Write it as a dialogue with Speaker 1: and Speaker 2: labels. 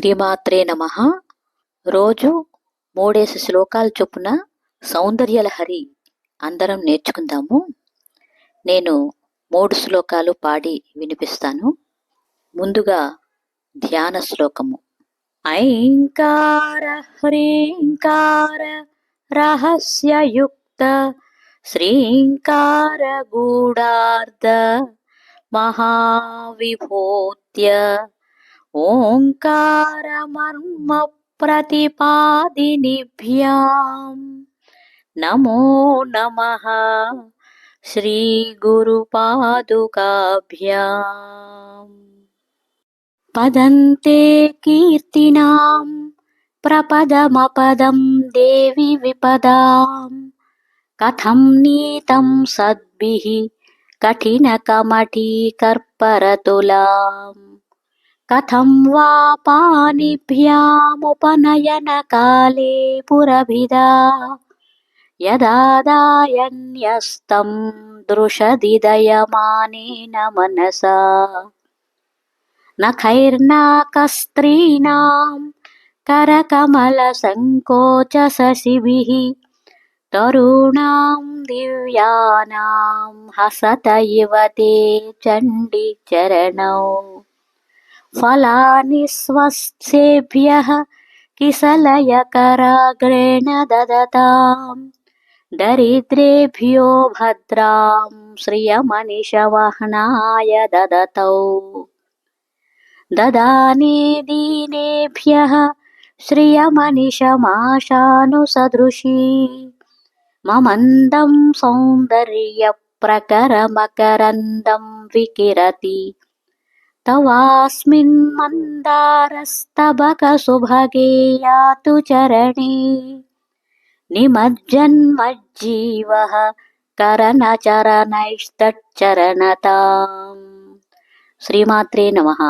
Speaker 1: శ్రీమాత్రే నమః. రోజు 3 శ్లోకాలు చొప్పున సౌందర్యలహరి అందరం నేర్చుకుందాము. నేను 3 శ్లోకాలు పాడి వినిపిస్తాను. ముందుగా ధ్యాన శ్లోకము. ఐంకార హ్రీంకార రహస్యయుక్త శ్రీంకార గూఢార్ధ మహావిభూత్య ఓంకారమర్మ ప్రతిపాదినిభ్యాం నమో నమః శ్రీ గురుపాదుకాభ్యాం. పదంతే కీర్తినాం ప్రపదమపదం దేవి విపదాం కథం నీతం సద్భిః కఠినకమఠీకర్పరతులాం కథం వా పాణిభ్యాముపనయనకాలే పురభిదా యదాదాయన్యస్తం దృశదిదయమానేన మనసా నఖైర్నాకస్త్రీణాం కరకమలసంకోచశశిభిః తరుణాం దివ్యానాం హసత ఇవ తే చండి చరణౌ ఫలాని స్వస్సేభ్యః కిసలయకరాగ్రేణ దదతాం దరిద్రేభ్యో భద్రాం శ్రియమనిషవహ్నాయ దదతౌ దదానే దీనేభ్యః శ్రియమనిషమాశానుసదృశీ మమందం సౌందర్య ప్రకరమకరందం వికిరతి తవాస్మిన్ మందారస్తబక సుభగే యాతు చరణే నిమజ్జన్మజ్జీవః కరణచరణైస్తచ్చరణతాం. శ్రీమాత్రే నమః.